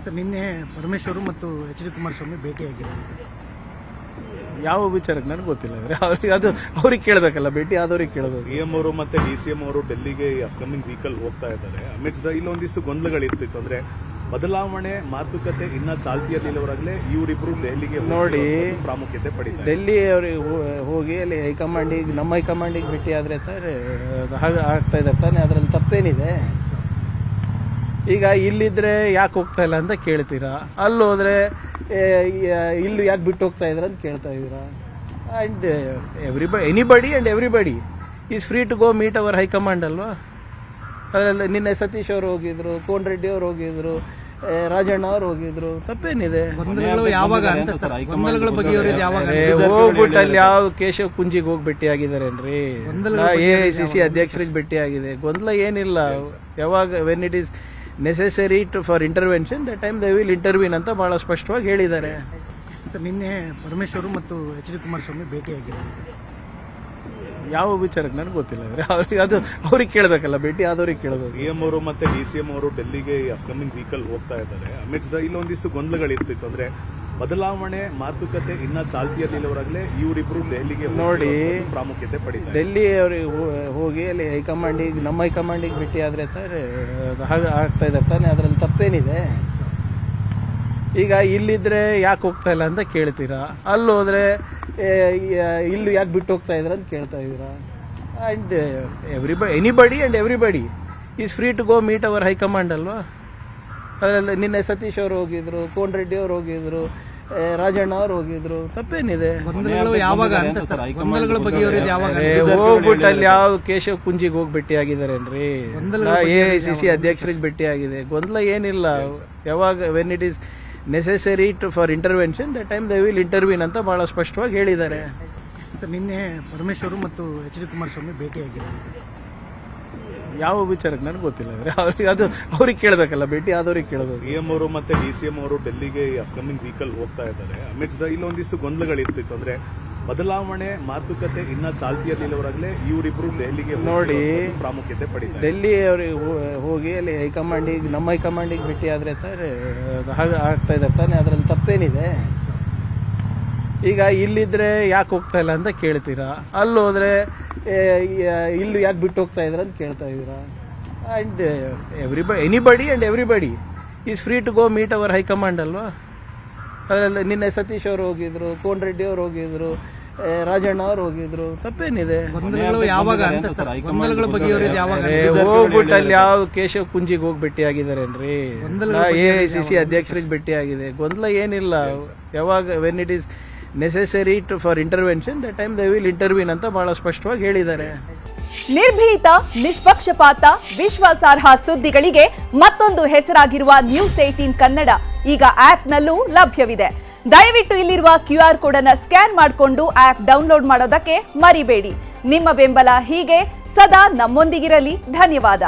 Sir ನಿನ್ನೆ ಪರಮೇಶ್ವರು ಮತ್ತು H D Kumaraswamy ಭೇಟಿಯಾಗಿದ್ದಾರೆ. ಯಾವ ವಿಚಾರಕ್ಕೆ ನನಗೆ ಗೊತ್ತಿಲ್ಲ. ಅದು ಅವ್ರಿಗೆ ಕೇಳಬೇಕಲ್ಲ, ಭೇಟಿ ಆದವ್ರಿಗೆ ಕೇಳಬೇಕು. ಸಿಎಂ ಅವರು ಮತ್ತೆ ಡಿಸಿಎಂ ಅವರು ಡೆಲ್ಲಿಗೆ ಅಪ್ಕಮಿಂಗ್ ವೀಕಲ್ಲಿ ಹೋಗ್ತಾ ಇದ್ದಾರೆ. ಅಮಿತ್ ಶಾ ಇಲ್ಲೊಂದಿಷ್ಟು ಗೊಂದಲಗಳಿರ್ತಿತ್ತು. ಅಂದ್ರೆ ಬದಲಾವಣೆ ಮಾತುಕತೆ ಇನ್ನ ಚಾಲ್ತಿಯಲ್ಲಿರುವಾಗಲೇ ಇವರಿಬ್ರು ದೆಹಲಿಗೆ ನೋಡಿ ಪ್ರಾಮುಖ್ಯತೆ ಪಡೀತಾರೆ. ಡೆಲ್ಲಿ ಅವ್ರಿಗೆ ಹೋಗಿ ಅಲ್ಲಿ ಹೈಕಮಾಂಡಿಗೆ, ನಮ್ಮ ಹೈಕಮಾಂಡಿಗೆ ಭೇಟಿ ಆದರೆ ಸರ್ ಹಾಗೆ ಆಗ್ತಾ ಇದೆ ತಾನೆ, ಅದರಲ್ಲಿ ತಪ್ಪೇನಿದೆ? ಈಗ ಇಲ್ಲಿದ್ರೆ ಯಾಕೆ ಹೋಗ್ತಾ ಇಲ್ಲ ಅಂತ ಕೇಳ್ತೀರಾ, ಅಲ್ಲಿ ಹೋದ್ರೆ ಇಲ್ಲಿ ಯಾಕೆ ಬಿಟ್ಟು ಹೋಗ್ತಾ ಇದ್ರ ಅಂತ ಕೇಳ್ತಾ ಇದ್ದೀರಾ. And anybody and everybody is free to go meet our high command ಅಲ್ವಾ. ಅದರಲ್ಲಿ ನಿನ್ನೆ ಸತೀಶ್ ಅವರು ಹೋಗಿದ್ರು, ಕೋನ್ ರೆಡ್ಡಿ ಅವರು ಹೋಗಿದ್ರು, ರಾಜಣ್ಣ ಅವ್ರು ಹೋಗಿದ್ರು, ತಪ್ಪೇನಿದೆ? ಗೊಂದಲಗಳು ಯಾವಾಗ ಅಂತ ಸರ್, ಗೊಂದಲಗಳ ಬಗೆಹರಿಯೋದು ಯಾವಾಗ? ಹೋಗ್ಬಿಟ್ಟು ಅಲ್ಲಿ ಯಾವ ಕೇಶವ್ ಕುಂಜಿಗೆ ಹೋಗಿ ಭೇಟಿ ಆಗಿದಾರೇನ್ರಿ? AICC ಅಧ್ಯಕ್ಷರಿಗೆ ಭೇಟಿ ಆಗಿದೆ. ಗೊಂದಲ ಏನಿಲ್ಲ. ಯಾವಾಗ when it is necessary for intervention the time they will intervene ಅಂತ ಬಹಳ ಸ್ಪಷ್ಟವಾಗಿ ಹೇಳಿದ್ದಾರೆ. ಸರ್ ನಿನ್ನೆ ಪರಮೇಶ್ವರು ಮತ್ತು ಎಚ್ ಡಿ ಕುಮಾರಸ್ವಾಮಿ ಭೇಟಿಯಾಗಿದ್ದಾರೆ. ಯಾವ ವಿಚಾರಕ್ಕೆ ನನಗೆ ಗೊತ್ತಿಲ್ಲ. ಅದು ಅವ್ರಿಗೆ ಕೇಳಬೇಕಲ್ಲ, ಭೇಟಿ ಆದವ್ರಿಗೆ ಕೇಳಬೇಕು. ಸಿಎಂ ಅವರು ಮತ್ತೆ ಡಿಸಿಎಂ ಅವರು ಡೆಲ್ಲಿಗೆ ಅಪ್ಕಮಿಂಗ್ ವೀಕಲ್ಲಿ ಹೋಗ್ತಾ ಇದ್ದಾರೆ. ಅಮಿತ್ ಶಾ ಇಲ್ಲೊಂದಿಷ್ಟು ಗೊಂದಲಗಳಿರ್ತಿತ್ತು. ಅಂದ್ರೆ ಬದಲಾವಣೆ ಮಾತುಕತೆ ಇನ್ನ ಚಾಲ್ತಿಯಲ್ಲಿರುವಾಗಲೇ ಇವರಿಬ್ರು ದೆಹಲಿಗೆ ನೋಡಿ ಪ್ರಾಮುಖ್ಯತೆ ಪಡೀತಾರೆ. ಡೆಲ್ಲಿ ಅವ್ರಿಗೆ ಹೋಗಿ ಅಲ್ಲಿ ಹೈಕಮಾಂಡಿಗೆ, ನಮ್ಮ ಹೈಕಮಾಂಡಿಗೆ ಭೇಟಿ ಆದರೆ ಸರ್ ಹಾಗೆ ಆಗ್ತಾ ಇದೆ ತಾನೆ, ಅದರಲ್ಲಿ ತಪ್ಪೇನಿದೆ? ಈಗ ಇಲ್ಲಿದ್ರೆ ಯಾಕೆ ಹೋಗ್ತಾ ಇಲ್ಲ ಅಂತ ಕೇಳ್ತೀರಾ, ಅಲ್ಲಿ ಹೋದ್ರೆ ಇಲ್ಲಿ ಯಾಕೆ ಬಿಟ್ಟು ಹೋಗ್ತಾ ಇದ್ರ ಅಂತ ಕೇಳ್ತಾ ಇದ್ದೀರಾ. And anybody and everybody is free to go meet our high command ಅಲ್ವಾ. ಅದರಲ್ಲಿ ನಿನ್ನೆ ಸತೀಶ್ ಅವರು ಹೋಗಿದ್ರು, ಕೋನ್ ರೆಡ್ಡಿ ಅವರು ಹೋಗಿದ್ರು, ರಾಜಣ್ಣ ಅವ್ರು ಹೋಗಿದ್ರು, ತಪ್ಪೇನಿದೆ? ಗೊಂದಲಗಳು ಯಾವಾಗ ಅಂತ ಸರ್, ಗೊಂದಲಗಳ ಬಗೆಹರಿಯೋದು ಯಾವಾಗ? ಹೋಗ್ಬಿಟ್ಟು ಅಲ್ಲಿ ಯಾವ ಕೇಶವ್ ಕುಂಜಿಗೆ ಹೋಗಿ ಭೇಟಿ ಆಗಿದಾರೇನ್ರಿ? AICC ಅಧ್ಯಕ್ಷರಿಗೆ ಭೇಟಿ ಆಗಿದೆ. ಗೊಂದಲ ಏನಿಲ್ಲ. ಯಾವಾಗ when it is necessary for intervention the time they will intervene ಅಂತ ಬಹಳ ಸ್ಪಷ್ಟವಾಗಿ ಹೇಳಿದ್ದಾರೆ. ಸರ್ ನಿನ್ನೆ ಪರಮೇಶ್ವರು ಮತ್ತು ಎಚ್ ಡಿ ಕುಮಾರಸ್ವಾಮಿ ಭೇಟಿಯಾಗಿದ್ದಾರೆ. ಯಾವ ವಿಚಾರಕ್ಕೆ ನನಗೆ ಗೊತ್ತಿಲ್ಲ. ಅದು ಅವ್ರಿಗೆ ಕೇಳಬೇಕಲ್ಲ, ಭೇಟಿ ಆದವ್ರಿಗೆ ಕೇಳಬೇಕು. ಸಿಎಂ ಅವರು ಮತ್ತೆ ಡಿಸಿಎಂ ಅವರು ಡೆಲ್ಲಿಗೆ ಅಪ್ಕಮಿಂಗ್ ವೀಕಲ್ಲಿ ಹೋಗ್ತಾ ಇದ್ದಾರೆ. ಅಮಿತ್ ಶಾ ಇಲ್ಲೊಂದಿಷ್ಟು ಗೊಂದಲಗಳಿರ್ತಿತ್ತು. ಅಂದ್ರೆ ಬದಲಾವಣೆ ಮಾತುಕತೆ ಇನ್ನ ಚಾಲ್ತಿಯಲ್ಲಿರುವಾಗಲೇ ಇವರಿಬ್ರು ದೆಹಲಿಗೆ ನೋಡಿ ಪ್ರಾಮುಖ್ಯತೆ ಪಡೀತಾರೆ. ಡೆಲ್ಲಿ ಅವ್ರಿಗೆ ಹೋಗಿ ಅಲ್ಲಿ ಹೈಕಮಾಂಡಿಗೆ, ನಮ್ಮ ಹೈಕಮಾಂಡಿಗೆ ಭೇಟಿ ಆದರೆ ಸರ್ ಹಾಗೆ ಆಗ್ತಾ ಇದೆ ತಾನೆ, ಅದರಲ್ಲಿ ತಪ್ಪೇನಿದೆ? ಈಗ ಇಲ್ಲಿದ್ರೆ ಯಾಕೆ ಹೋಗ್ತಾ ಇಲ್ಲ ಅಂತ ಕೇಳ್ತೀರಾ, ಅಲ್ಲಿ ಹೋದ್ರೆ ಇಲ್ಲಿ ಯಾಕೆ ಬಿಟ್ಟು ಹೋಗ್ತಾ ಇದ್ರ ಅಂತ ಕೇಳ್ತಾ ಇದ್ದೀರಾ. And anybody and everybody is free to go meet our high command ಅಲ್ವಾ. ಅದರಲ್ಲಿ ನಿನ್ನೆ ಸತೀಶ್ ಅವರು ಹೋಗಿದ್ರು, ಕೋನ್ ರೆಡ್ಡಿ ಅವರು ಹೋಗಿದ್ರು, ರಾಜಣ್ಣ ಅವ್ರು ಹೋಗಿದ್ರು, ತಪ್ಪೇನಿದೆ? ಗೊಂದಲಗಳು ಯಾವಾಗ ಅಂತ ಸರ್, ಗೊಂದಲಗಳ ಬಗೆಹರಿಯೋದು ಯಾವಾಗ? ಹೋಗ್ಬಿಟ್ಟು ಅಲ್ಲಿ ಯಾವ ಕೇಶವ್ ಕುಂಜಿಗೆ ಹೋಗಿ ಭೇಟಿ ಆಗಿದಾರೇನ್ರಿ? AICC ಅಧ್ಯಕ್ಷರಿಗೆ ಭೇಟಿ ಆಗಿದೆ. ಗೊಂದಲ ಏನಿಲ್ಲ. ಯಾವಾಗ when it is necessary for intervention the time they will intervene ಅಂತ ಬಹಳ ಸ್ಪಷ್ಟವಾಗಿ ಹೇಳಿದ್ದಾರೆ. ನಿರ್ಭೀತ, ನಿಷ್ಪಕ್ಷಪಾತ, ವಿಶ್ವಾಸಾರ್ಹ ಸುದ್ದಿಗಳಿಗೆ ಮತ್ತೊಂದು ಹೆಸರಾಗಿರುವ ನ್ಯೂಸ್ 18 ಕನ್ನಡ ಈಗ ಆಪ್ನಲ್ಲೂ ಲಭ್ಯವಿದೆ. ದಯವಿಟ್ಟು ಇಲ್ಲಿರುವ QR ಕೋಡ್ ಅನ್ನು ಸ್ಕ್ಯಾನ್ ಮಾಡಿಕೊಂಡು ಆಪ್ ಡೌನ್ಲೋಡ್ ಮಾಡೋದಕ್ಕೆ ಮರಿಬೇಡಿ. ನಿಮ್ಮ ಬೆಂಬಲ ಹೀಗೆ ಸದಾ ನಮ್ಮೊಂದಿಗಿರಲಿ. ಧನ್ಯವಾದ.